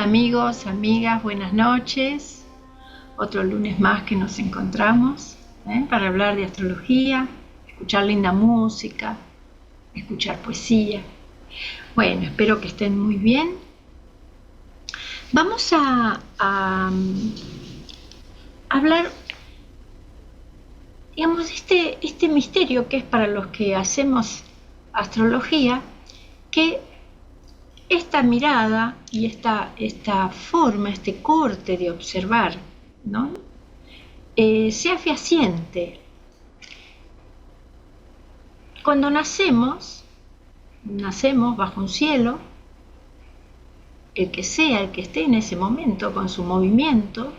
Amigos, amigas, buenas noches. Otro lunes más que nos encontramos para hablar de astrología, escuchar linda música, escuchar poesía. Bueno, espero que estén muy bien. Vamos a hablar, digamos, este misterio que es para los que hacemos astrología, que esta mirada y esta forma, este corte de observar, ¿no? Sea fehaciente. Cuando nacemos bajo un cielo, el que sea, el que esté en ese momento, con su movimiento,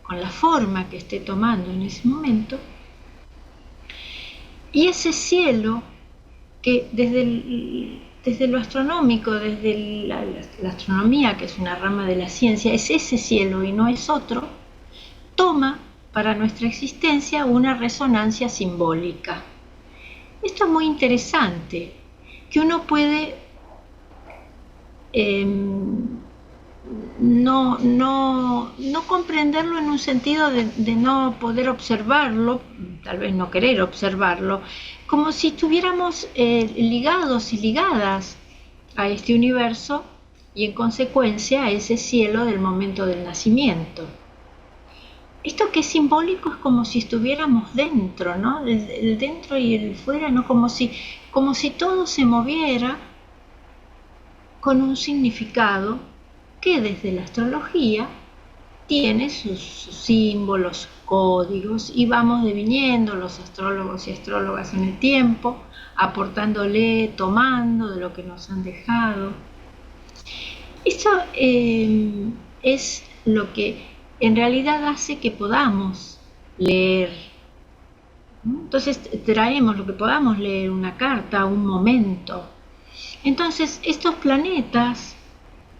con la forma que esté tomando en ese momento, y ese cielo que desde lo astronómico, desde la astronomía, que es una rama de la ciencia, es ese cielo y no es otro, toma para nuestra existencia una resonancia simbólica. Esto es muy interesante, que uno puede no comprenderlo en un sentido de no poder observarlo, tal vez no querer observarlo, como si estuviéramos ligados y ligadas a este universo y en consecuencia a ese cielo del momento del nacimiento. Esto que es simbólico es como si estuviéramos dentro, ¿no? El dentro y el fuera, ¿no? Como si todo se moviera con un significado que desde la astrología tiene sus símbolos, sus códigos, y vamos deviniendo los astrólogos y astrólogas en el tiempo, aportándole, tomando de lo que nos han dejado. Esto es lo que en realidad hace que podamos leer. Entonces traemos lo que podamos leer, una carta, un momento. Entonces estos planetas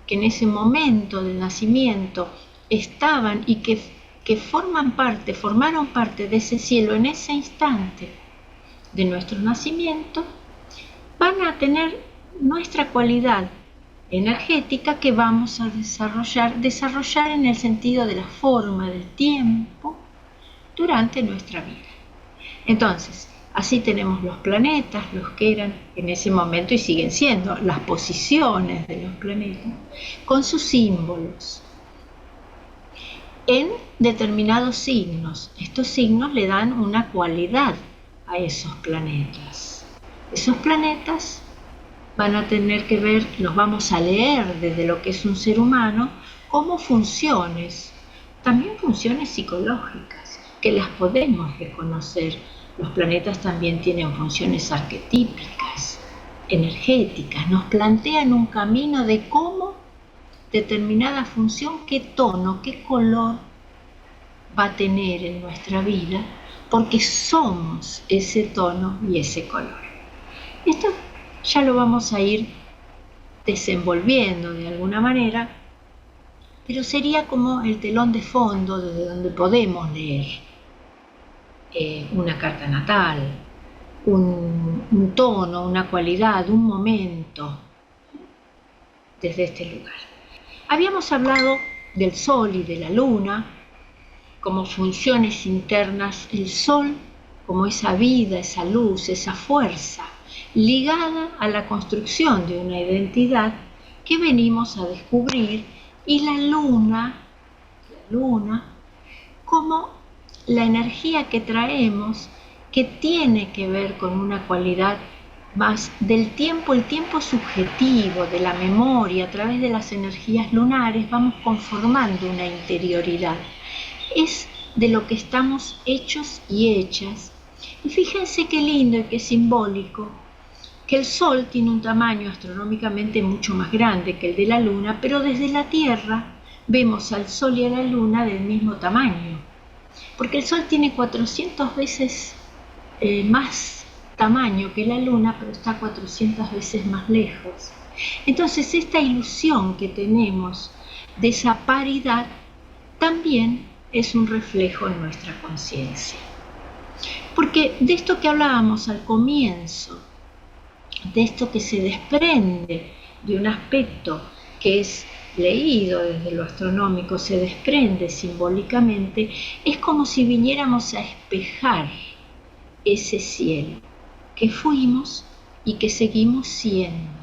que en ese momento del nacimiento estaban y que formaron parte de ese cielo en ese instante de nuestro nacimiento, van a tener nuestra cualidad energética que vamos a desarrollar en el sentido de la forma del tiempo durante nuestra vida. Entonces, así tenemos los planetas, los que eran en ese momento y siguen siendo las posiciones de los planetas, con sus símbolos, en determinados signos. Estos signos le dan una cualidad a esos planetas. Esos planetas van a tener que ver, los vamos a leer desde lo que es un ser humano, como funciones, también funciones psicológicas, que las podemos reconocer. Los planetas también tienen funciones arquetípicas, energéticas, nos plantean un camino de cómo determinada función, qué tono, qué color va a tener en nuestra vida, porque somos ese tono y ese color. Esto ya lo vamos a ir desenvolviendo de alguna manera, pero sería como el telón de fondo desde donde podemos leer una carta natal, un tono, una cualidad, un momento, desde este lugar. Habíamos hablado del Sol y de la Luna como funciones internas, el Sol como esa vida, esa luz, esa fuerza, ligada a la construcción de una identidad que venimos a descubrir, y la luna como la energía que traemos, que tiene que ver con una cualidad más del tiempo, el tiempo subjetivo, de la memoria. A través de las energías lunares vamos conformando una interioridad. Es de lo que estamos hechos y hechas. Y fíjense qué lindo y qué simbólico que el Sol tiene un tamaño astronómicamente mucho más grande que el de la Luna, pero desde la Tierra vemos al Sol y a la Luna del mismo tamaño, porque el Sol tiene 400 veces más tamaño que la Luna, pero está 400 veces más lejos. Entonces esta ilusión que tenemos de esa paridad también es un reflejo en nuestra conciencia. Porque de esto que hablábamos al comienzo, de esto que se desprende de un aspecto que es leído desde lo astronómico se desprende simbólicamente, es como si viniéramos a espejar ese cielo que fuimos y que seguimos siendo.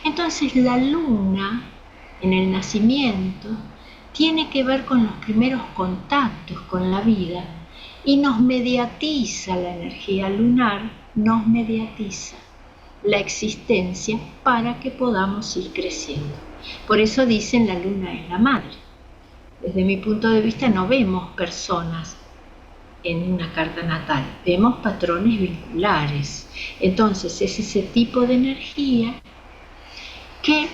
Entonces la luna en el nacimiento tiene que ver con los primeros contactos con la vida y nos mediatiza la energía lunar, nos mediatiza la existencia para que podamos ir creciendo. Por eso dicen la luna es la madre. Desde mi punto de vista no vemos personas en una carta natal, vemos patrones vinculares. Entonces es ese tipo de energía que,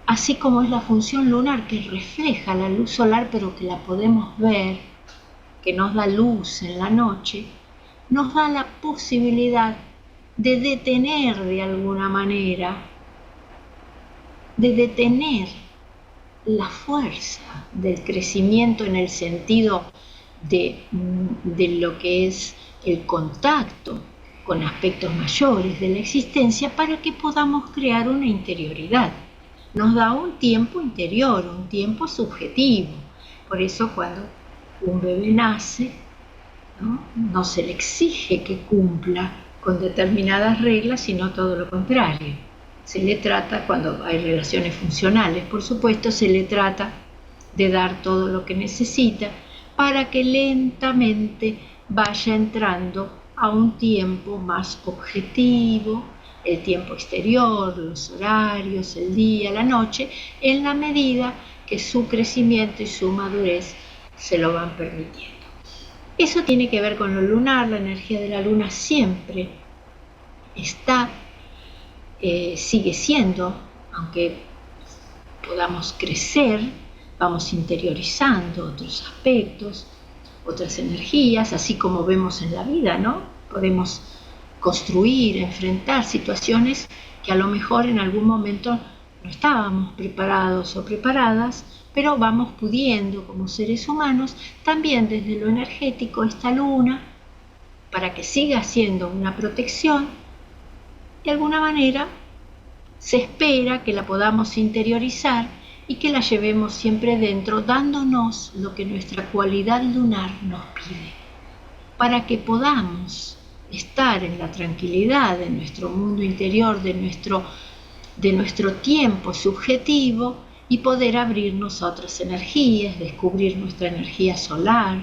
así como es la función lunar que refleja la luz solar pero que la podemos ver, que nos da luz en la noche, nos da la posibilidad de detener de alguna manera, de detener la fuerza del crecimiento en el sentido de lo que es el contacto con aspectos mayores de la existencia para que podamos crear una interioridad. Nos da un tiempo interior, un tiempo subjetivo. Por eso cuando un bebé nace, no se le exige que cumpla con determinadas reglas, sino todo lo contrario. Se le trata, cuando hay relaciones funcionales, por supuesto, se le trata de dar todo lo que necesita para que lentamente vaya entrando a un tiempo más objetivo, el tiempo exterior, los horarios, el día, la noche, en la medida que su crecimiento y su madurez se lo van permitiendo. Eso tiene que ver con lo lunar, la energía de la luna siempre está, sigue siendo, aunque podamos crecer, vamos interiorizando otros aspectos, otras energías, así como vemos en la vida, ¿no? Podemos construir, enfrentar situaciones que a lo mejor en algún momento no estábamos preparados o preparadas, pero vamos pudiendo como seres humanos, también desde lo energético, esta luna, para que siga siendo una protección, de alguna manera se espera que la podamos interiorizar y que la llevemos siempre dentro, dándonos lo que nuestra cualidad lunar nos pide, para que podamos estar en la tranquilidad de nuestro mundo interior, de nuestro tiempo subjetivo y poder abrirnos a otras energías, descubrir nuestra energía solar,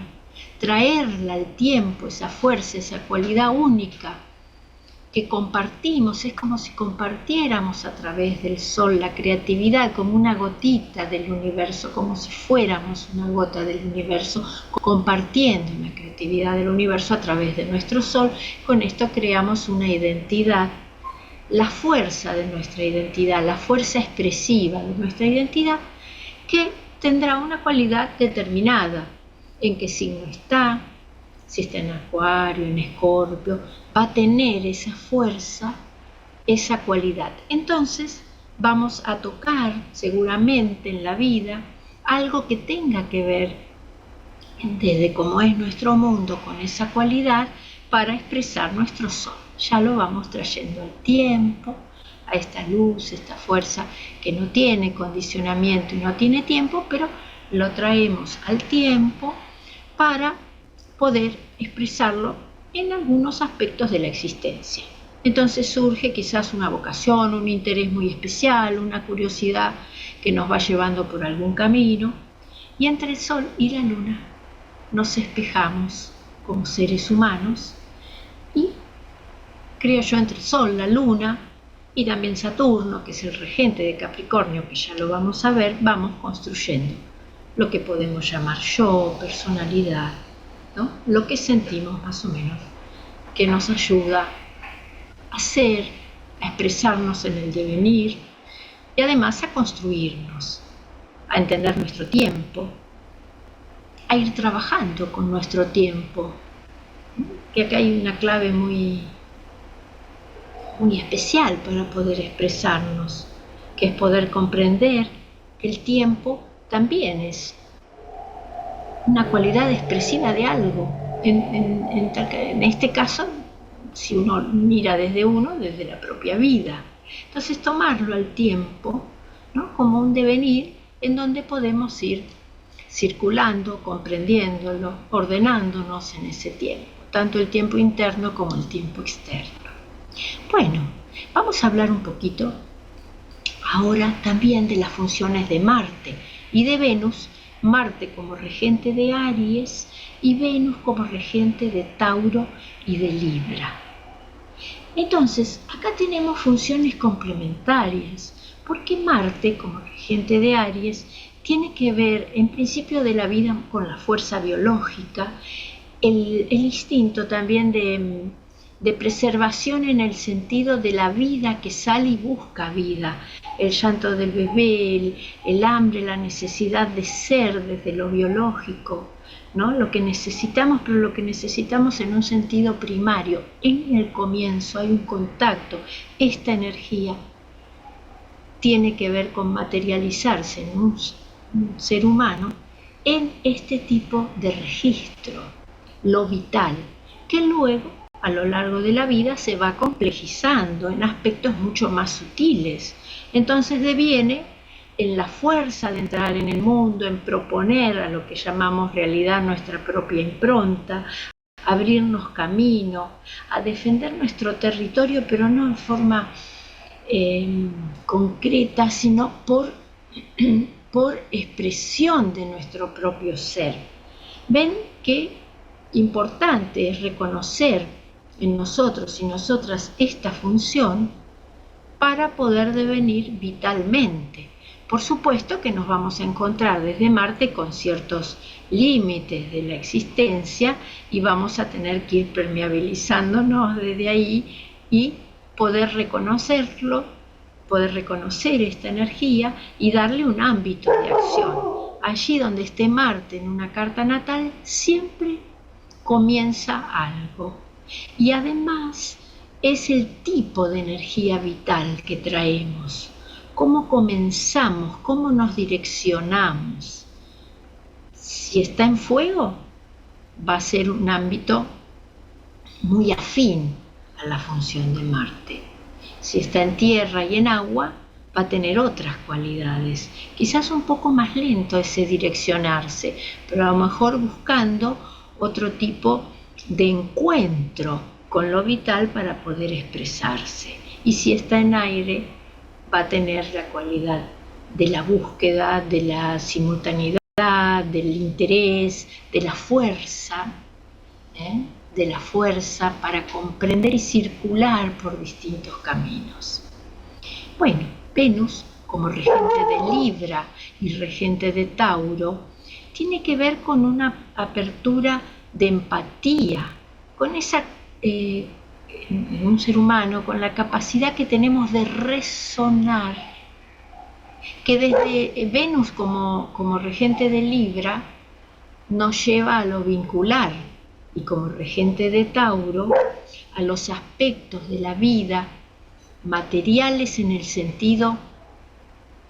traerla al tiempo, esa fuerza, esa cualidad única que compartimos. Es como si compartiéramos a través del sol la creatividad como una gotita del universo, como si fuéramos una gota del universo compartiendo la creatividad del universo a través de nuestro sol. Con esto creamos una identidad, la fuerza de nuestra identidad, la fuerza expresiva de nuestra identidad, que tendrá una cualidad determinada. En qué signo está, si está en Acuario, en Escorpio, va a tener esa fuerza, esa cualidad. Entonces vamos a tocar seguramente en la vida algo que tenga que ver desde cómo es nuestro mundo con esa cualidad para expresar nuestro sol. Ya lo vamos trayendo al tiempo, a esta luz, esta fuerza que no tiene condicionamiento y no tiene tiempo, pero lo traemos al tiempo para poder expresarlo en algunos aspectos de la existencia. Entonces surge quizás una vocación, un interés muy especial, una curiosidad que nos va llevando por algún camino, y entre el sol y la luna nos espejamos como seres humanos, y creo yo entre el sol, la luna y también Saturno, que es el regente de Capricornio, que ya lo vamos a ver, vamos construyendo lo que podemos llamar yo, personalidad, ¿no? Lo que sentimos más o menos, que nos ayuda a ser, a expresarnos en el devenir y además a construirnos, a entender nuestro tiempo, a ir trabajando con nuestro tiempo. Que acá hay una clave muy especial para poder expresarnos, que es poder comprender que el tiempo también es una cualidad expresiva de algo. En este caso, si uno mira desde la propia vida. Entonces tomarlo al tiempo ¿no? Como un devenir en donde podemos ir circulando, comprendiéndolo, ordenándonos en ese tiempo, tanto el tiempo interno como el tiempo externo. Bueno, vamos a hablar un poquito ahora también de las funciones de Marte y de Venus, Marte como regente de Aries y Venus como regente de Tauro y de Libra. Entonces, acá tenemos funciones complementarias, porque Marte como regente de Aries tiene que ver en principio de la vida con la fuerza biológica, el instinto también de preservación en el sentido de la vida que sale y busca vida, el llanto del bebé, el hambre, la necesidad de ser desde lo biológico, ¿no? Lo que necesitamos, pero lo que necesitamos en un sentido primario. En el comienzo hay un contacto, esta energía tiene que ver con materializarse en un ser humano en este tipo de registro, lo vital, que luego a lo largo de la vida se va complejizando en aspectos mucho más sutiles. Entonces deviene en la fuerza de entrar en el mundo, en proponer a lo que llamamos realidad nuestra propia impronta, abrirnos camino, a defender nuestro territorio, pero no en forma concreta, sino por expresión de nuestro propio ser. Ven qué importante es reconocer en nosotros y nosotras esta función para poder devenir vitalmente. Por supuesto que nos vamos a encontrar desde Marte con ciertos límites de la existencia y vamos a tener que ir permeabilizándonos desde ahí y poder reconocerlo, poder reconocer esta energía y darle un ámbito de acción. Allí donde esté Marte en una carta natal, siempre comienza algo. Y además es el tipo de energía vital que traemos, cómo comenzamos, cómo nos direccionamos. Si está en fuego, va a ser un ámbito muy afín a la función de Marte. Si está en tierra y en agua, va a tener otras cualidades. Quizás un poco más lento ese direccionarse, pero a lo mejor buscando otro tipo de encuentro con lo vital para poder expresarse. Y si está en aire, va a tener la cualidad de la búsqueda, de la simultaneidad, del interés, de la fuerza, de la fuerza para comprender y circular por distintos caminos. Bueno, Venus, como regente de Libra y regente de Tauro, tiene que ver con una apertura de empatía, con esa, en un ser humano, con la capacidad que tenemos de resonar, que desde Venus como regente de Libra nos lleva a lo vincular y como regente de Tauro a los aspectos de la vida materiales en el sentido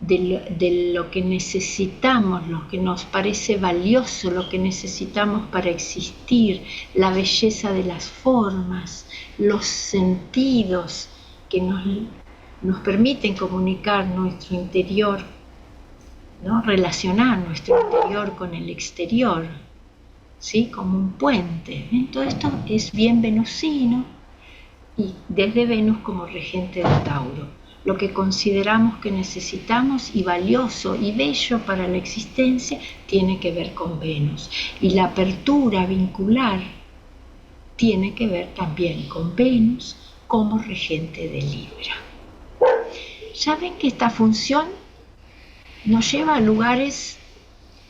de lo que necesitamos, lo que nos parece valioso, lo que necesitamos para existir, la belleza de las formas, los sentidos que nos permiten comunicar nuestro interior, ¿no? Relacionar nuestro interior con el exterior, ¿sí? Como un puente. Todo esto es bien venusino y desde Venus como regente de Tauro. Lo que consideramos que necesitamos y valioso y bello para la existencia tiene que ver con Venus. Y la apertura vincular tiene que ver también con Venus como regente de Libra. Ya ven que esta función nos lleva a lugares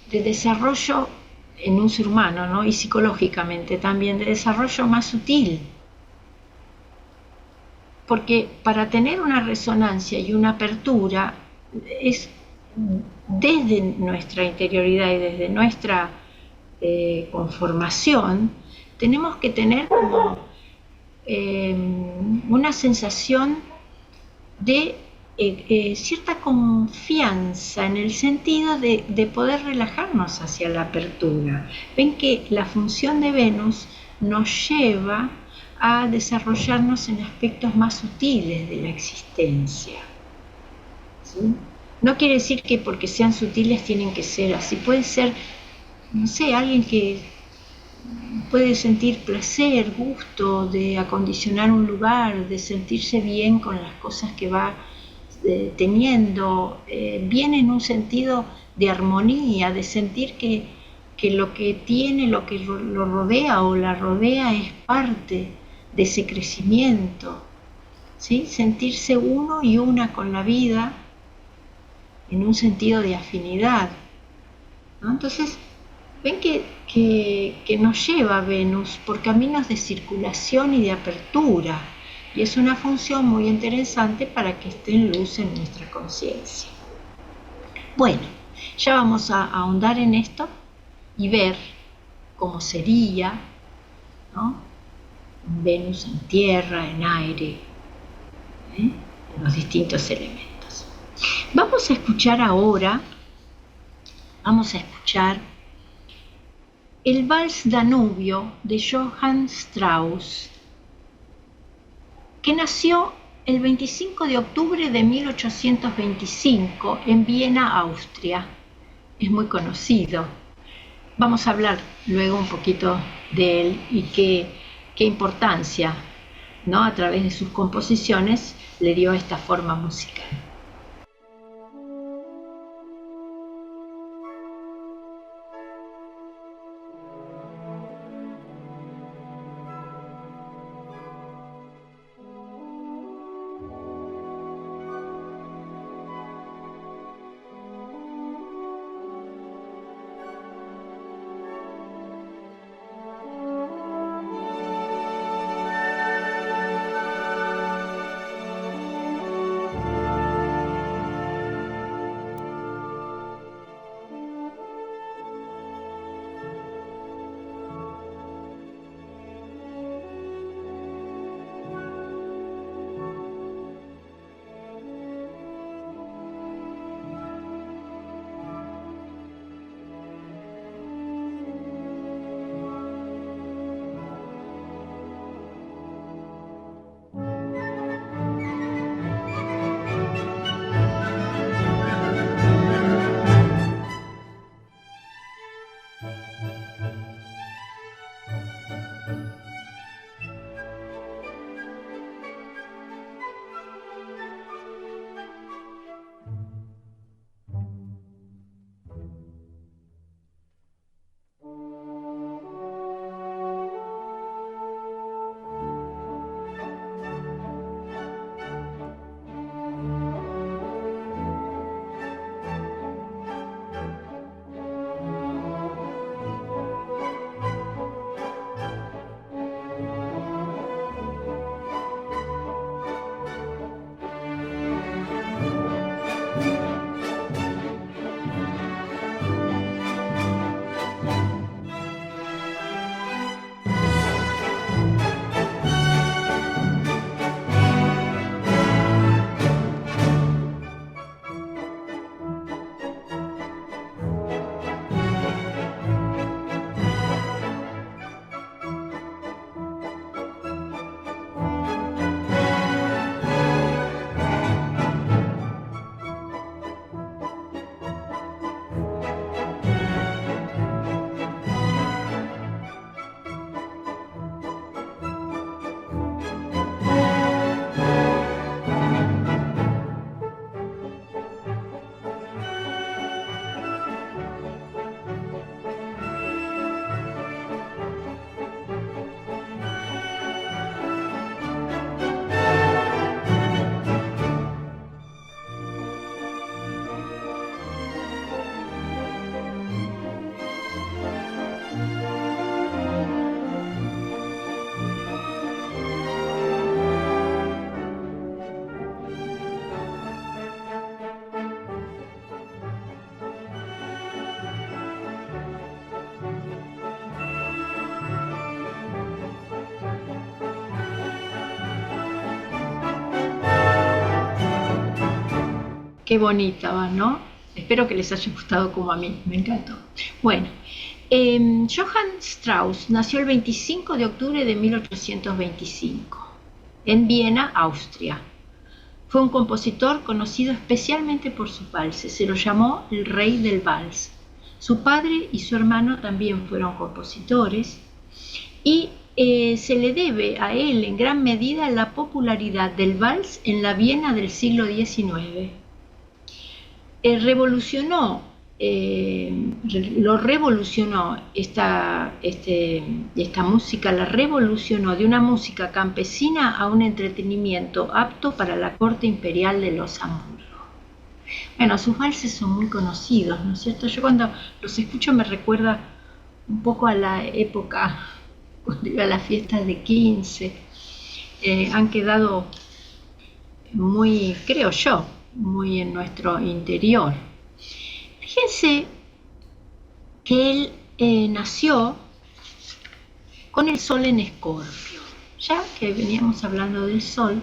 de desarrollo en un ser humano, ¿no? Y psicológicamente también, de desarrollo más sutil. Porque para tener una resonancia y una apertura es desde nuestra interioridad y desde nuestra conformación, tenemos que tener como una sensación de cierta confianza en el sentido de poder relajarnos hacia la apertura. Ven que la función de Venus nos lleva a desarrollarnos en aspectos más sutiles de la existencia, ¿sí? No quiere decir que porque sean sutiles tienen que ser así. Puede ser, no sé, alguien que puede sentir placer, gusto de acondicionar un lugar, de sentirse bien con las cosas que va teniendo, bien en un sentido de armonía, de sentir que lo que tiene, lo que lo rodea o la rodea es parte de ese crecimiento, ¿sí? Sentirse uno y una con la vida en un sentido de afinidad, ¿no? Entonces, ven que nos lleva a Venus por caminos de circulación y de apertura, y es una función muy interesante para que esté en luz en nuestra conciencia. Bueno, ya vamos a ahondar en esto y ver cómo sería, ¿no? Venus en tierra, en aire, en los distintos elementos. Vamos a escuchar ahora, el Vals Danubio de Johann Strauss, que nació el 25 de octubre de 1825 en Viena, Austria. Es muy conocido. Vamos a hablar luego un poquito de él y qué importancia, ¿no?, a través de sus composiciones le dio esta forma musical. Qué bonita va, ¿no? Espero que les haya gustado como a mí, me encantó. Bueno, Johann Strauss nació el 25 de octubre de 1825 en Viena, Austria. Fue un compositor conocido especialmente por sus valses. Se lo llamó el rey del vals. Su padre y su hermano también fueron compositores y se le debe a él en gran medida la popularidad del vals en la Viena del siglo XIX. Lo revolucionó esta música, la revolucionó de una música campesina a un entretenimiento apto para la corte imperial de los Hamburgo. Bueno, sus valses son muy conocidos, ¿no es cierto? Yo cuando los escucho me recuerda un poco a la época cuando iba a las fiestas de 15. Han quedado muy, creo yo, muy en nuestro interior. Fíjense que él nació con el sol en Escorpio. Ya que veníamos hablando del sol,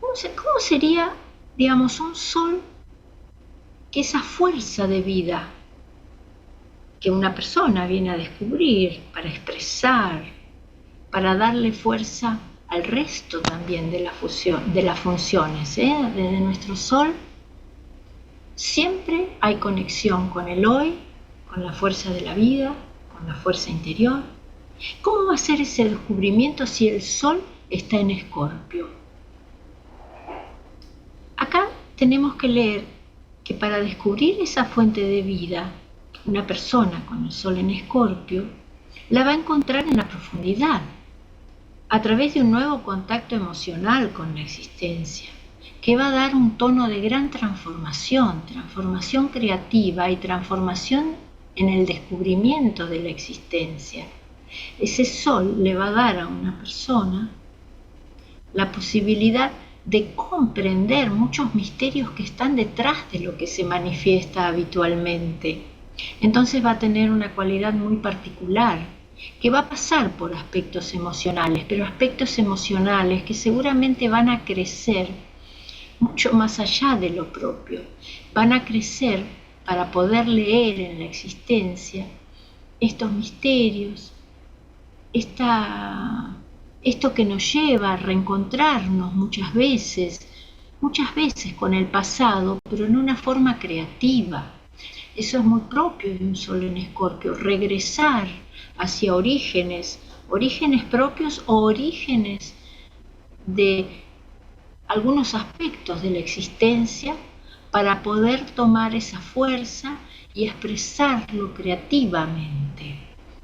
¿cómo sería, digamos, un sol que esa fuerza de vida que una persona viene a descubrir para expresar, para darle fuerza al resto también de las funciones, desde nuestro sol siempre hay conexión con el hoy, con la fuerza de la vida, con la fuerza interior. ¿Cómo va a ser ese descubrimiento si el sol está en Escorpio? Acá tenemos que leer que para descubrir esa fuente de vida, una persona con el sol en Escorpio la va a encontrar en la profundidad, a través de un nuevo contacto emocional con la existencia, que va a dar un tono de gran transformación creativa y transformación en el descubrimiento de la existencia. Ese sol le va a dar a una persona la posibilidad de comprender muchos misterios que están detrás de lo que se manifiesta habitualmente. Entonces va a tener una cualidad muy particular, que va a pasar por aspectos emocionales, pero aspectos emocionales que seguramente van a crecer mucho más allá de lo propio. Van a crecer para poder leer en la existencia estos misterios, esto que nos lleva a reencontrarnos muchas veces con el pasado, pero en una forma creativa. Eso es muy propio de un sol en Escorpio, regresar hacia orígenes propios o orígenes de algunos aspectos de la existencia para poder tomar esa fuerza y expresarlo creativamente.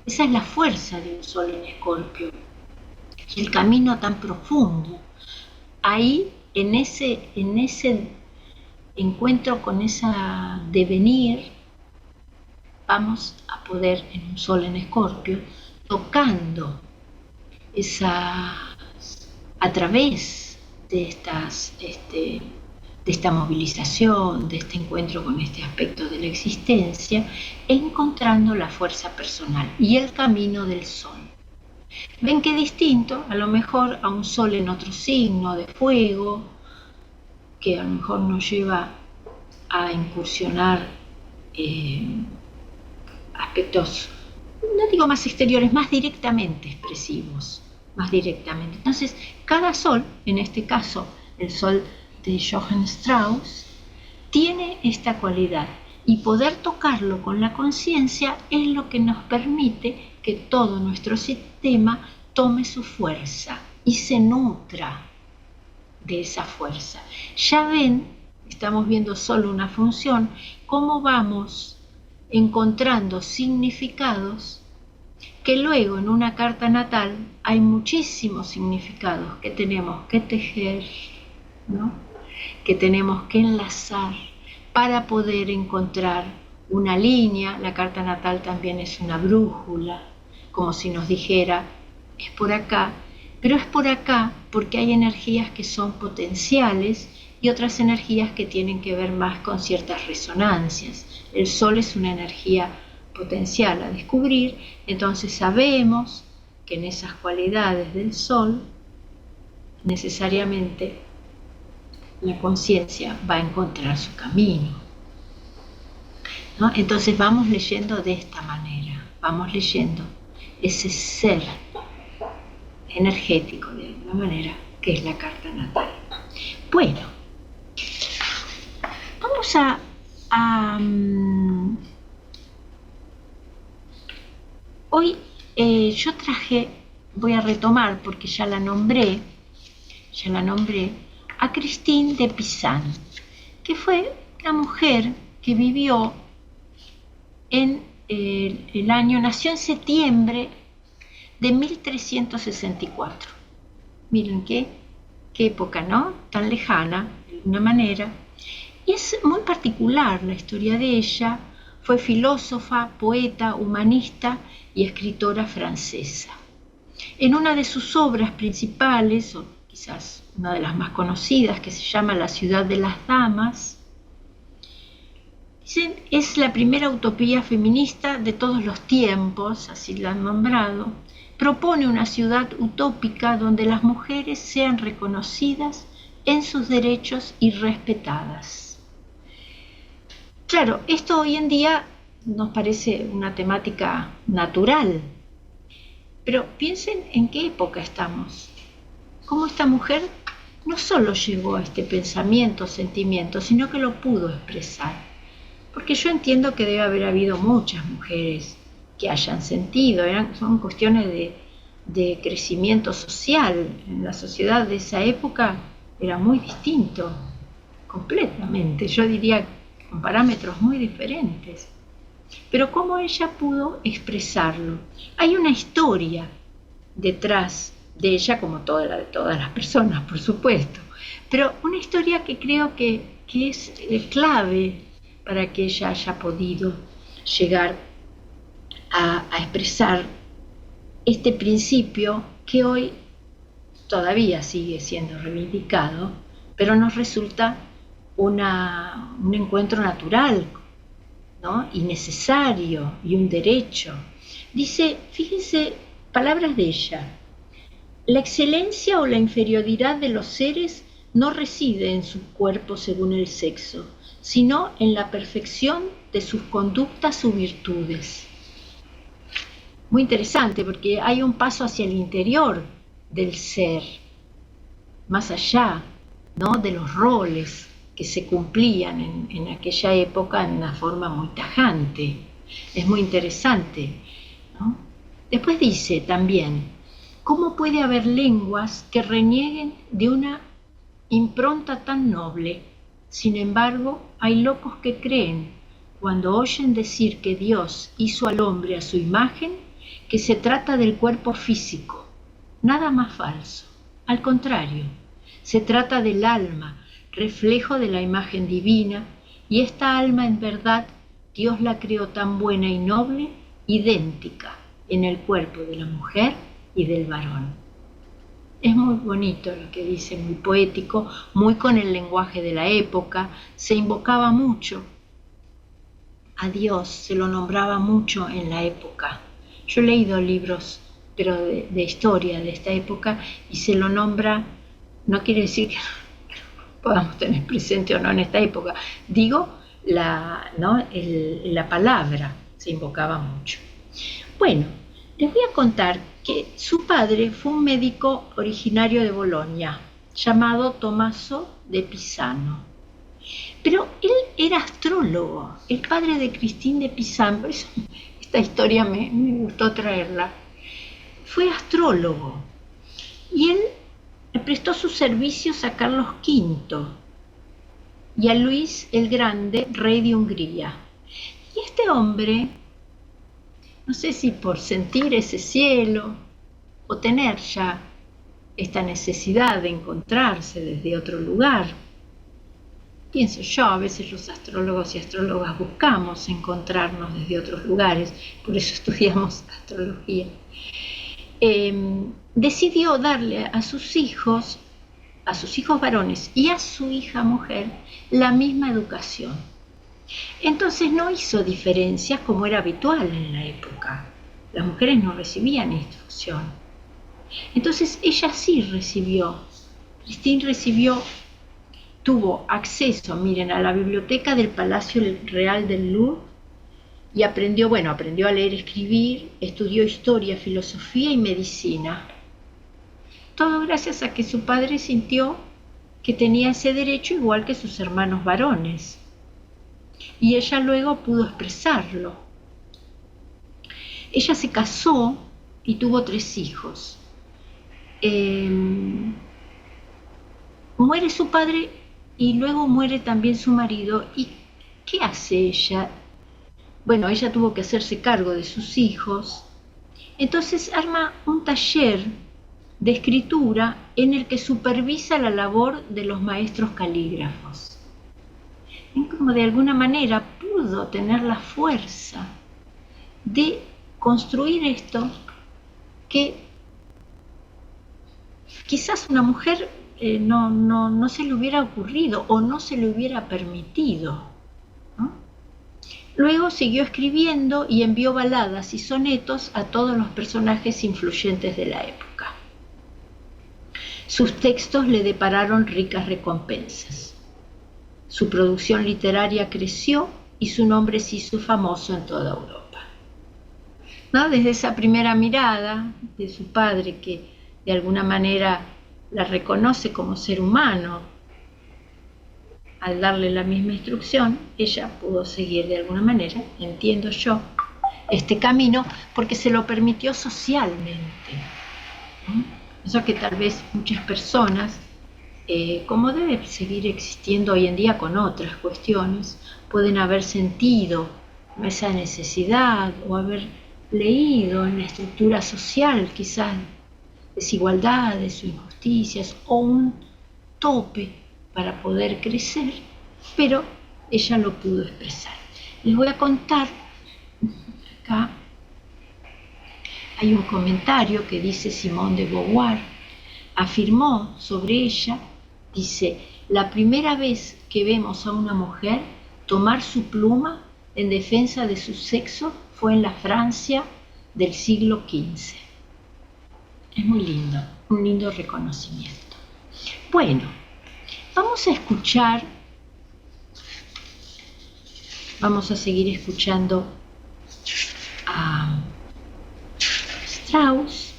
Esa es la fuerza de un sol en Escorpio. Y el camino tan profundo. Ahí, en ese encuentro con esa devenir, vamos a poder, en un sol en Escorpio, tocando a través de esta movilización, de este encuentro con este aspecto de la existencia, encontrando la fuerza personal y el camino del sol. Ven qué distinto, a lo mejor, a un sol en otro signo de fuego, que a lo mejor nos lleva a incursionar aspectos, no digo más exteriores, más directamente expresivos, más directamente. Entonces, cada sol, en este caso el sol de Johann Strauss, tiene esta cualidad, y poder tocarlo con la conciencia es lo que nos permite que todo nuestro sistema tome su fuerza y se nutra de esa fuerza. Ya ven, estamos viendo solo una función, cómo vamos encontrando significados que luego en una carta natal hay muchísimos significados que tenemos que tejer, ¿no? Que tenemos que enlazar para poder encontrar una línea. La carta natal también es una brújula, como si nos dijera, es por acá, pero es por acá porque hay energías que son potenciales y otras energías que tienen que ver más con ciertas resonancias. El sol es una energía potencial a descubrir, entonces sabemos que en esas cualidades del sol necesariamente la conciencia va a encontrar su camino, ¿no? Entonces vamos leyendo de esta manera, vamos leyendo ese ser energético de alguna manera que es la carta natal. Bueno, vamos hoy yo traje, voy a retomar porque ya la nombré, a Christine de Pizan, que fue una mujer que vivió en nació en septiembre de 1364. Miren qué época, ¿no? Tan lejana, de alguna manera. Y es muy particular la historia de ella. Fue filósofa, poeta, humanista y escritora francesa. En una de sus obras principales, o quizás una de las más conocidas, que se llama La ciudad de las damas, dicen, es la primera utopía feminista de todos los tiempos, así la han nombrado. Propone una ciudad utópica donde las mujeres sean reconocidas en sus derechos y respetadas. Claro, esto hoy en día nos parece una temática natural, pero piensen en qué época estamos. Cómo esta mujer no solo llegó a este pensamiento, sentimiento, sino que lo pudo expresar. Porque yo entiendo que debe haber habido muchas mujeres que hayan sentido, son cuestiones de crecimiento social. En la sociedad de esa época era muy distinto, completamente, yo diría con parámetros muy diferentes. Pero cómo ella pudo expresarlo. Hay una historia detrás de ella, como todas las personas, por supuesto, pero una historia que creo que es clave para que ella haya podido llegar a expresar este principio que hoy todavía sigue siendo reivindicado, pero nos resulta un encuentro natural, ¿no? Y necesario, y un derecho. Dice, fíjense, palabras de ella: la excelencia o la inferioridad de los seres no reside en su cuerpo según el sexo, sino en la perfección de sus conductas o virtudes. Muy interesante, porque hay un paso hacia el interior del ser, más allá, ¿no?, de los roles que se cumplían en aquella época en una forma muy tajante. Es muy interesante, ¿no? Después dice también, ¿cómo puede haber lenguas que renieguen de una impronta tan noble? Sin embargo, hay locos que creen, cuando oyen decir que Dios hizo al hombre a su imagen, que se trata del cuerpo físico. Nada más falso. Al contrario, se trata del alma, reflejo de la imagen divina, y esta alma en verdad Dios la creó tan buena y noble, idéntica en el cuerpo de la mujer y del varón. Es muy bonito lo que dice, muy poético, muy con el lenguaje de la época. Se invocaba mucho a Dios, se lo nombraba mucho en la época. Yo he leído libros, pero de historia de esta época, y se lo nombra, no quiere decir que podamos tener presente o no en esta época. Digo, la palabra se invocaba mucho. Bueno, les voy a contar que su padre fue un médico originario de Bolonia, llamado Tommaso de Pisano. Pero él era astrólogo, el padre de Christine de Pizan, por eso esta historia me gustó traerla. Fue astrólogo y él prestó sus servicios a Carlos V y a Luis el Grande, rey de Hungría. Y este hombre, no sé si por sentir ese cielo o tener ya esta necesidad de encontrarse desde otro lugar, pienso yo, a veces los astrólogos y astrólogas buscamos encontrarnos desde otros lugares, por eso estudiamos astrología, decidió darle a sus hijos varones y a su hija mujer la misma educación. Entonces no hizo diferencias como era habitual en la época. Las mujeres no recibían instrucción. Entonces ella sí recibió. Christine tuvo acceso, miren, a la biblioteca del Palacio Real del Louvre y aprendió a leer y escribir, estudió historia, filosofía y medicina. Todo gracias a que su padre sintió que tenía ese derecho igual que sus hermanos varones. Y ella luego pudo expresarlo. Ella se casó y tuvo 3 hijos. Muere su padre y luego muere también su marido. ¿Y qué hace ella? Bueno, ella tuvo que hacerse cargo de sus hijos. Entonces arma un taller de escritura en el que supervisa la labor de los maestros calígrafos. Y como de alguna manera pudo tener la fuerza de construir esto que quizás una mujer no se le hubiera ocurrido o no se le hubiera permitido, ¿no? Luego siguió escribiendo y envió baladas y sonetos a todos los personajes influyentes de la época. Sus textos le depararon ricas recompensas. Su producción literaria creció y su nombre se hizo famoso en toda Europa, ¿no? Desde esa primera mirada de su padre, que de alguna manera la reconoce como ser humano, al darle la misma instrucción, ella pudo seguir de alguna manera, entiendo yo, este camino porque se lo permitió socialmente, ¿no? Eso que tal vez muchas personas, como debe seguir existiendo hoy en día con otras cuestiones, pueden haber sentido esa necesidad o haber leído en la estructura social quizás desigualdades o injusticias o un tope para poder crecer, pero ella lo pudo expresar. Les voy a contar, acá hay un comentario que dice Simone de Beauvoir, afirmó sobre ella, dice: la primera vez que vemos a una mujer tomar su pluma en defensa de su sexo fue en la Francia del siglo XV. Es muy lindo, un lindo reconocimiento. Bueno, vamos a escuchar, vamos a seguir escuchando a Strauss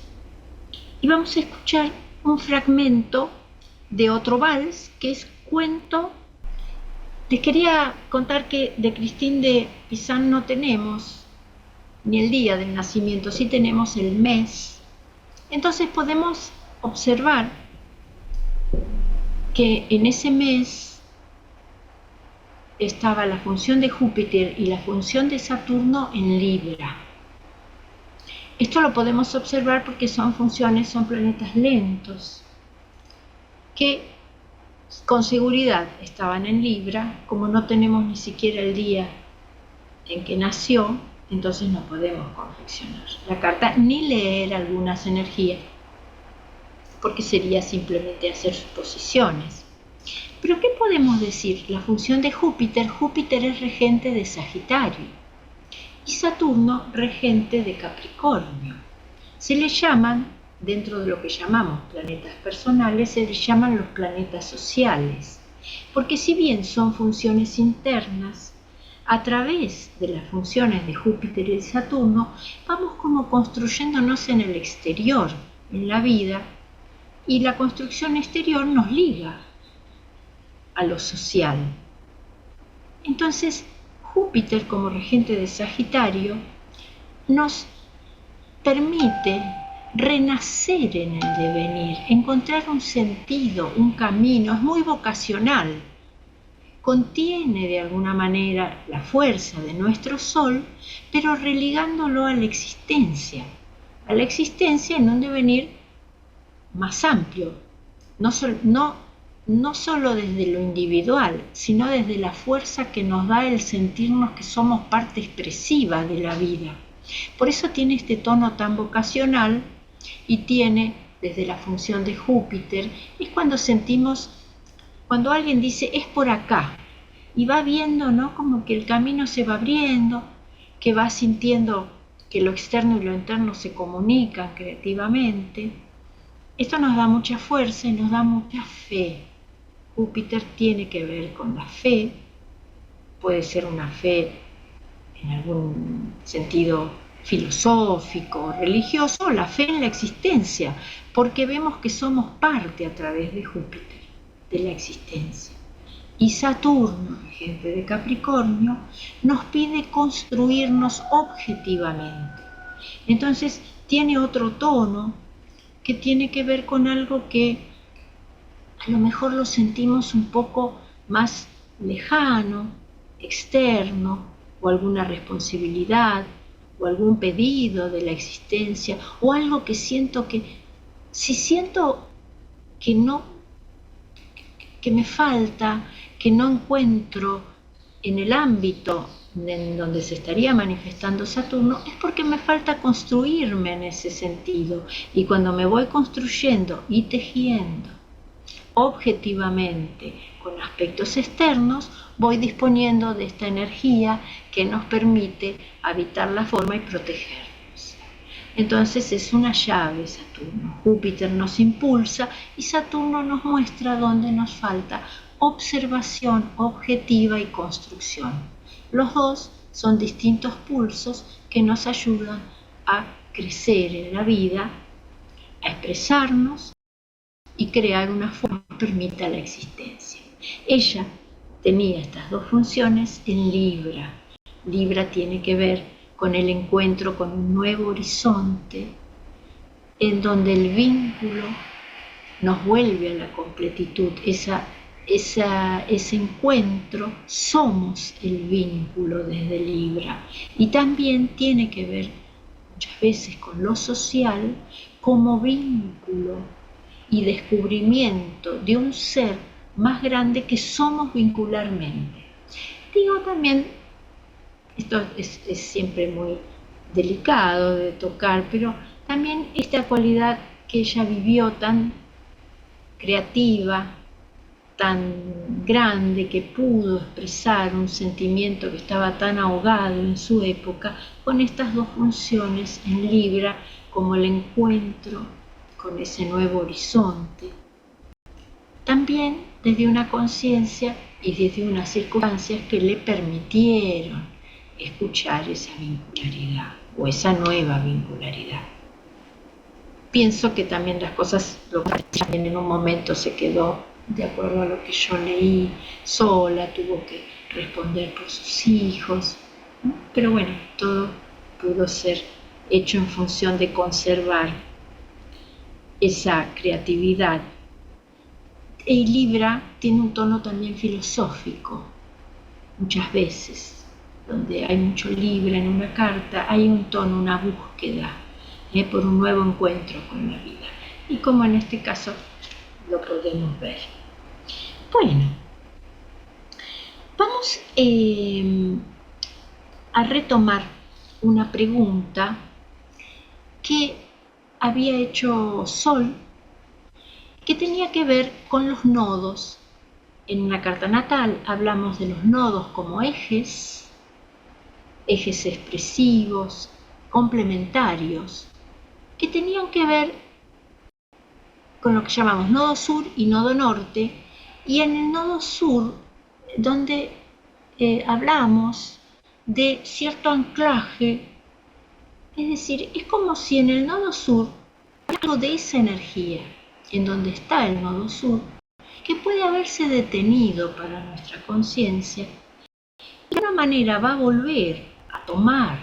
y vamos a escuchar un fragmento de otro vals que es Cuento. Les quería contar que de Christine de Pizan no tenemos ni el día del nacimiento, sí tenemos el mes. Entonces podemos observar que en ese mes estaba la función de Júpiter y la función de Saturno en Libra. Esto lo podemos observar porque son planetas lentos, que con seguridad estaban en Libra. Como no tenemos ni siquiera el día en que nació, entonces no podemos confeccionar la carta ni leer algunas energías, porque sería simplemente hacer suposiciones. Pero ¿qué podemos decir? La función de Júpiter, Júpiter es regente de Sagitario y Saturno regente de Capricornio. Se le llaman, dentro de lo que llamamos planetas personales, se les llaman los planetas sociales, porque si bien son funciones internas, a través de las funciones de Júpiter y Saturno vamos como construyéndonos en el exterior, en la vida, y la construcción exterior nos liga a lo social. Entonces, Júpiter como regente de Sagitario nos permite renacer en el devenir, encontrar un sentido, un camino, es muy vocacional. Contiene de alguna manera la fuerza de nuestro Sol, pero religándolo a la existencia en un devenir más amplio, no solo desde lo individual, sino desde la fuerza que nos da el sentirnos que somos parte expresiva de la vida. Por eso tiene este tono tan vocacional y tiene desde la función de Júpiter, es cuando sentimos, cuando alguien dice es por acá y va viendo, ¿no?, como que el camino se va abriendo, que va sintiendo que lo externo y lo interno se comunican creativamente. Esto nos da mucha fuerza y nos da mucha fe. Júpiter tiene que ver con la fe, puede ser una fe en algún sentido filosófico, religioso, o la fe en la existencia, porque vemos que somos parte a través de Júpiter. de la existencia. Y Saturno, regente de Capricornio, nos pide construirnos objetivamente. Entonces tiene otro tono que tiene que ver con algo que a lo mejor lo sentimos un poco más lejano, externo, o alguna responsabilidad, o algún pedido de la existencia, o algo que siento que, si siento que no, que me falta, que no encuentro en el ámbito en donde se estaría manifestando Saturno, es porque me falta construirme en ese sentido. Y cuando me voy construyendo y tejiendo objetivamente con aspectos externos, voy disponiendo de esta energía que nos permite habitar la forma y protegernos. Entonces es una llave Saturno. Júpiter nos impulsa y Saturno nos muestra dónde nos falta observación objetiva y construcción. Los dos son distintos pulsos que nos ayudan a crecer en la vida, a expresarnos y crear una forma que permita la existencia. Ella tenía estas dos funciones en Libra. Libra tiene que ver con el encuentro con un nuevo horizonte, en donde el vínculo nos vuelve a la completitud. Ese encuentro, somos el vínculo desde Libra. Y también tiene que ver muchas veces con lo social como vínculo y descubrimiento de un ser más grande que somos vincularmente. Digo también, esto es siempre muy delicado de tocar, pero también esta cualidad que ella vivió tan creativa, tan grande, que pudo expresar un sentimiento que estaba tan ahogado en su época, con estas dos funciones en Libra, como el encuentro con ese nuevo horizonte. También desde una conciencia y desde unas circunstancias que le permitieron escuchar esa vincularidad o esa nueva vincularidad. Pienso que también las cosas, también en un momento se quedó, de acuerdo a lo que yo leí, sola, tuvo que responder por sus hijos, ¿no? Pero bueno, todo pudo ser hecho en función de conservar esa creatividad. Y Libra tiene un tono también filosófico, muchas veces, donde hay mucho Libra en una carta, hay un tono, una búsqueda por un nuevo encuentro con la vida. Y como en este caso lo podemos ver. Bueno, vamos a retomar una pregunta que había hecho Sol, que tenía que ver con los nodos. En una carta natal hablamos de los nodos como ejes expresivos, complementarios, que tenían que ver con lo que llamamos nodo sur y nodo norte, y en el nodo sur, donde hablamos de cierto anclaje, es decir, es como si en el nodo sur hay algo de esa energía, en donde está el nodo sur, que puede haberse detenido para nuestra conciencia, y de alguna manera va a volver a tomar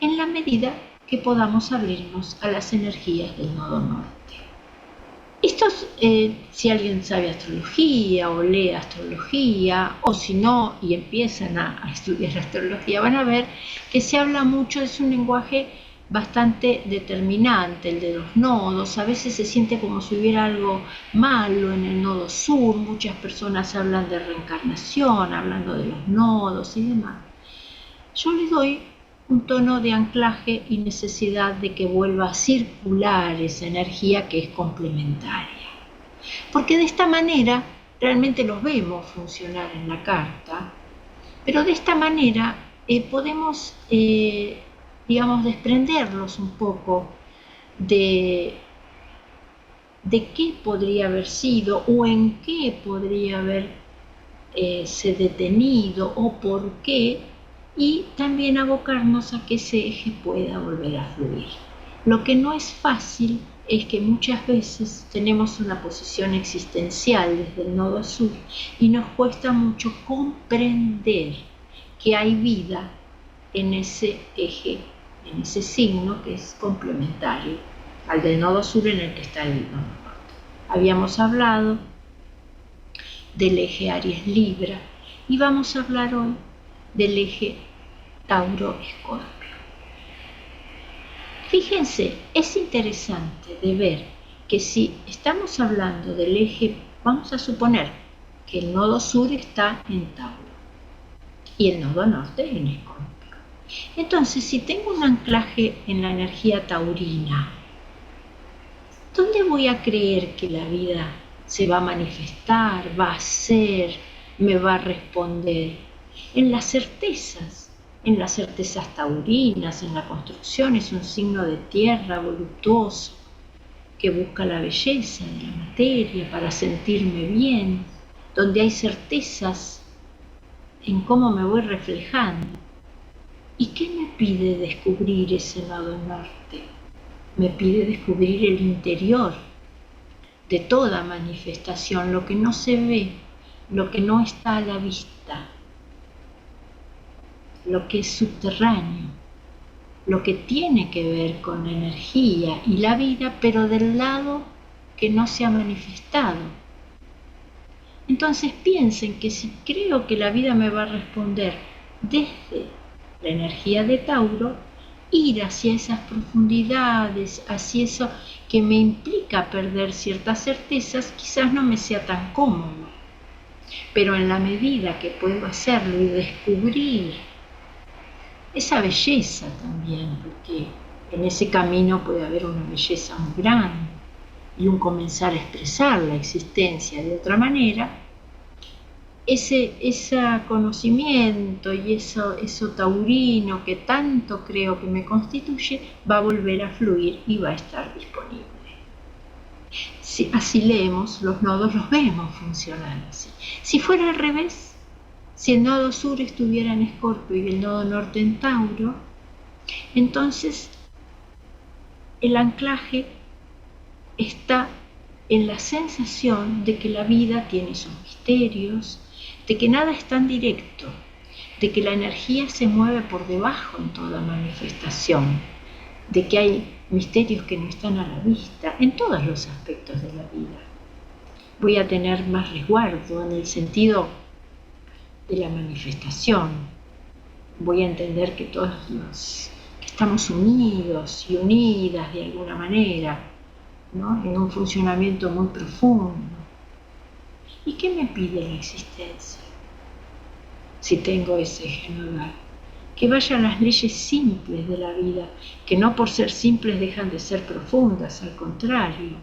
en la medida que podamos abrirnos a las energías del nodo norte. Estos, si alguien sabe astrología o lee astrología, o si no y empiezan a estudiar astrología, van a ver que se habla mucho, es un lenguaje bastante determinante, el de los nodos. A veces se siente como si hubiera algo malo en el nodo sur, muchas personas hablan de reencarnación, hablando de los nodos y demás. Yo le doy un tono de anclaje y necesidad de que vuelva a circular esa energía que es complementaria. Porque de esta manera realmente los vemos funcionar en la carta, pero de esta manera podemos, digamos, desprenderlos un poco de qué podría haber sido o en qué podría haberse detenido o por qué, y también abocarnos a que ese eje pueda volver a fluir. Lo que no es fácil es que muchas veces tenemos una posición existencial desde el nodo sur y nos cuesta mucho comprender que hay vida en ese eje, en ese signo que es complementario al del nodo sur en el que está el nodo norte. Habíamos hablado del eje Aries-Libra y vamos a hablar hoy del eje Tauro-Escorpio. Fíjense, es interesante de ver que si estamos hablando del eje, vamos a suponer que el nodo sur está en Tauro y el nodo norte en Escorpio. Entonces, si tengo un anclaje en la energía taurina, ¿dónde voy a creer que la vida se va a manifestar, va a ser, me va a responder? En las certezas taurinas, en la construcción. Es un signo de tierra voluptuoso que busca la belleza de la materia para sentirme bien, donde hay certezas en cómo me voy reflejando. ¿Y qué me pide descubrir ese nodo norte? Me pide descubrir el interior de toda manifestación, lo que no se ve, lo que no está a la vista, lo que es subterráneo, lo que tiene que ver con la energía y la vida, pero del lado que no se ha manifestado. Entonces piensen que si creo que la vida me va a responder desde la energía de Tauro, ir hacia esas profundidades, hacia eso que me implica perder ciertas certezas, quizás no me sea tan cómodo, pero en la medida que puedo hacerlo y descubrir esa belleza también, porque en ese camino puede haber una belleza muy grande y un comenzar a expresar la existencia de otra manera, ese conocimiento y eso taurino que tanto creo que me constituye va a volver a fluir y va a estar disponible. Si así leemos, los nodos los vemos funcionando así. Si fuera al revés, si el nodo sur estuviera en Escorpio y el nodo norte en Tauro, entonces el anclaje está en la sensación de que la vida tiene sus misterios, de que nada es tan directo, de que la energía se mueve por debajo en toda manifestación, de que hay misterios que no están a la vista en todos los aspectos de la vida. Voy a tener más resguardo en el sentido de la manifestación. Voy a entender que todos que estamos unidos y unidas de alguna manera, ¿no? En un funcionamiento muy profundo. ¿Y qué me pide la existencia? Si tengo ese eje nodal, que vayan las leyes simples de la vida, que no por ser simples dejan de ser profundas, al contrario,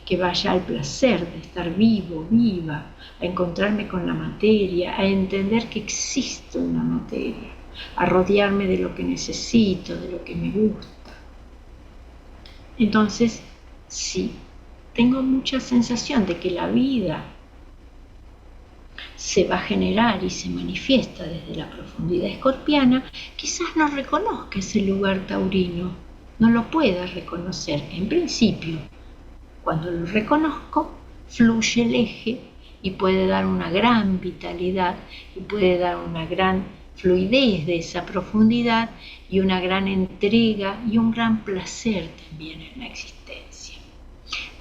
que vaya al placer de estar vivo, viva, a encontrarme con la materia, a entender que existo en la materia, a rodearme de lo que necesito, de lo que me gusta. Entonces, sí, tengo mucha sensación de que la vida se va a generar y se manifiesta desde la profundidad escorpiana, quizás no reconozca ese lugar taurino, no lo pueda reconocer en principio. Cuando lo reconozco, fluye el eje y puede dar una gran vitalidad y puede dar una gran fluidez de esa profundidad y una gran entrega y un gran placer también en la existencia.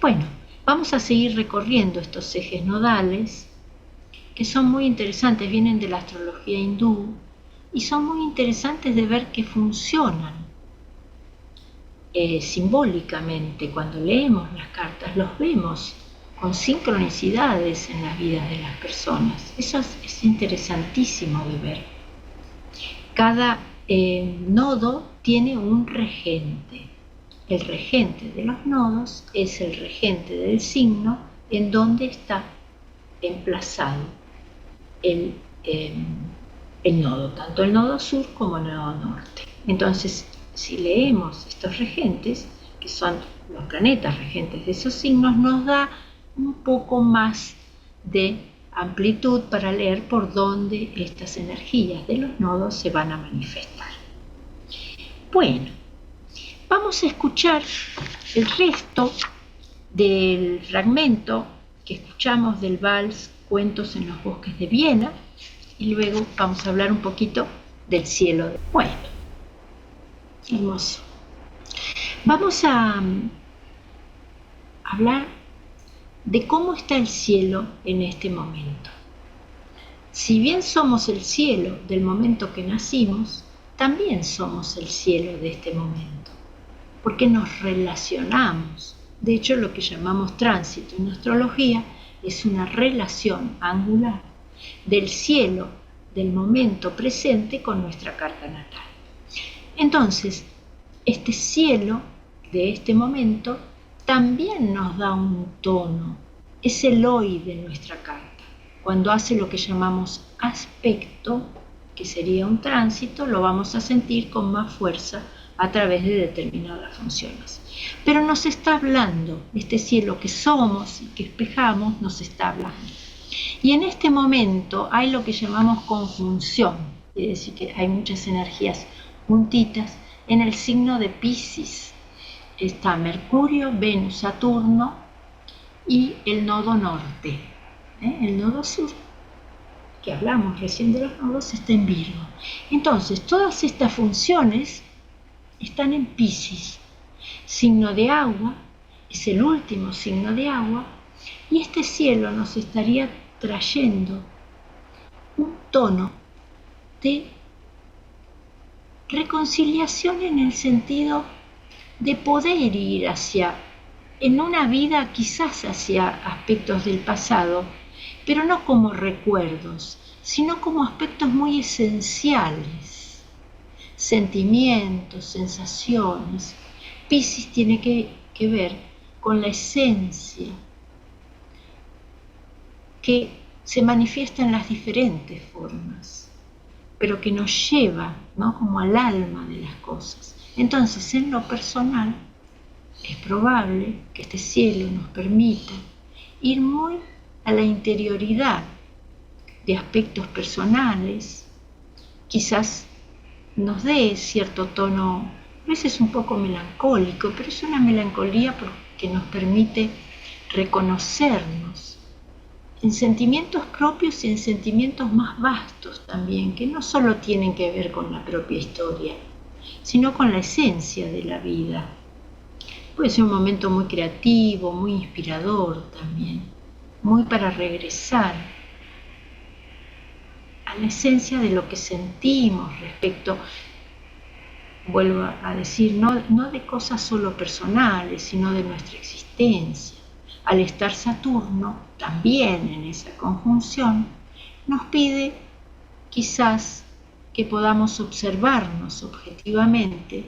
Bueno, vamos a seguir recorriendo estos ejes nodales que son muy interesantes, vienen de la astrología hindú y son muy interesantes de ver que funcionan simbólicamente. Cuando leemos las cartas los vemos con sincronicidades en las vidas de las personas. Eso es interesantísimo de ver. Cada nodo tiene un regente. El regente de los nodos es el regente del signo en donde está emplazado el nodo, tanto el nodo sur como el nodo norte. Entonces, si leemos estos regentes, que son los planetas regentes de esos signos, nos da un poco más de amplitud para leer por dónde estas energías de los nodos se van a manifestar. Bueno, Vamos a escuchar el resto del fragmento que escuchamos del vals Cuentos en los bosques de Viena y luego vamos a hablar un poquito del cielo. Bueno, hermoso. Vamos a hablar de cómo está el cielo en este momento. Si bien somos el cielo del momento que nacimos, también somos el cielo de este momento, porque nos relacionamos. De hecho, lo que llamamos tránsito en astrología es una relación angular del cielo del momento presente con nuestra carta natal. Entonces, este cielo de este momento también nos da un tono, es el hoy de nuestra carta. Cuando hace lo que llamamos aspecto, que sería un tránsito, lo vamos a sentir con más fuerza a través de determinadas funciones. Pero nos está hablando, este cielo que somos y que espejamos, nos está hablando. Y en este momento hay lo que llamamos conjunción, es decir, que hay muchas energías juntitas en el signo de Piscis. Está Mercurio, Venus, Saturno y el nodo norte. El nodo sur, que hablamos recién de los nodos, está en Virgo. Entonces, todas estas funciones están en Piscis. Signo de agua, es el último signo de agua, y este cielo nos estaría trayendo un tono de reconciliación en el sentido de poder ir en una vida quizás hacia aspectos del pasado, pero no como recuerdos, sino como aspectos muy esenciales, sentimientos, sensaciones. Piscis tiene que ver con la esencia que se manifiesta en las diferentes formas, pero que nos lleva, ¿no?, como al alma de las cosas. Entonces, en lo personal, es probable que este cielo nos permita ir muy a la interioridad de aspectos personales, quizás nos dé cierto tono, a veces un poco melancólico, pero es una melancolía que nos permite reconocernos en sentimientos propios y en sentimientos más vastos también, que no solo tienen que ver con la propia historia, sino con la esencia de la vida. Puede ser un momento muy creativo, muy inspirador también, muy para regresar a la esencia de lo que sentimos respecto, vuelvo a decir, no de cosas solo personales, sino de nuestra existencia. Al estar Saturno también en esa conjunción, nos pide quizás que podamos observarnos objetivamente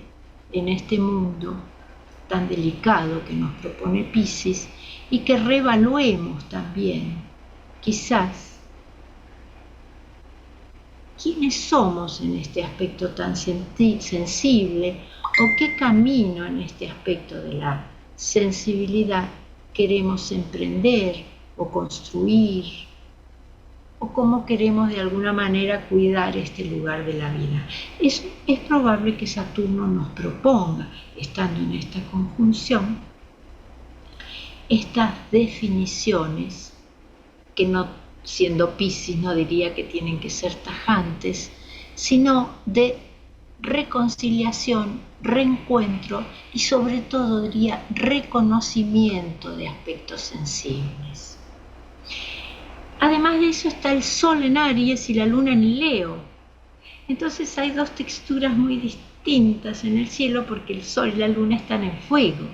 en este mundo tan delicado que nos propone Piscis y que reevaluemos también, quizás, quiénes somos en este aspecto tan sensible o qué camino en este aspecto de la sensibilidad queremos emprender o construir, o cómo queremos de alguna manera cuidar este lugar de la vida. Es probable que Saturno nos proponga, estando en esta conjunción, estas definiciones que no, siendo Piscis, no diría que tienen que ser tajantes, sino de reconciliación, reencuentro y sobre todo diría reconocimiento de aspectos sensibles. Además de eso está el Sol en Aries y la Luna en Leo. Entonces hay dos texturas muy distintas en el cielo porque el Sol y la Luna están en fuego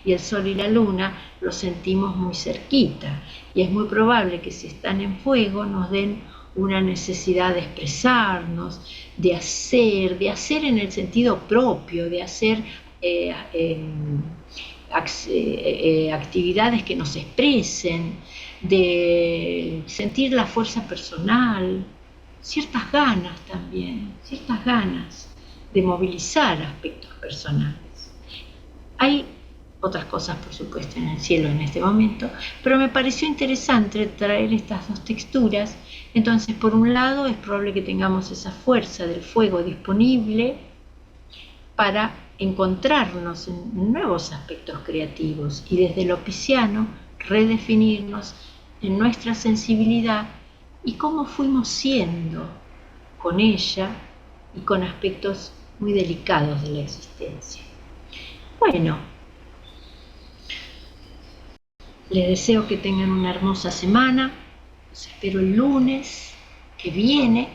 y el Sol y la Luna los sentimos muy cerquita y es muy probable que si están en fuego nos den una necesidad de expresarnos, de hacer en el sentido propio, de hacer actividades que nos expresen, de sentir la fuerza personal, ciertas ganas también, ciertas ganas de movilizar aspectos personales. Hay otras cosas, por supuesto, en el cielo en este momento, pero me pareció interesante traer estas dos texturas. Entonces, por un lado, es probable que tengamos esa fuerza del fuego disponible para encontrarnos en nuevos aspectos creativos y desde lo pisciano redefinirnos en nuestra sensibilidad y cómo fuimos siendo con ella y con aspectos muy delicados de la existencia. Bueno, les deseo que tengan una hermosa semana, los espero el lunes que viene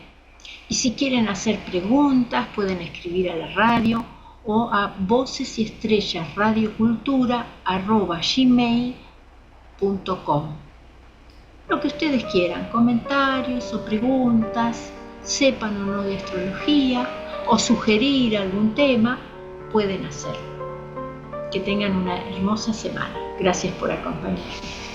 y si quieren hacer preguntas pueden escribir a la radio o a vocesyestrellaradiocultura@gmail.com. Lo que ustedes quieran, comentarios o preguntas, sepan o no de astrología o sugerir algún tema, pueden hacerlo. Que tengan una hermosa semana. Gracias por acompañarme.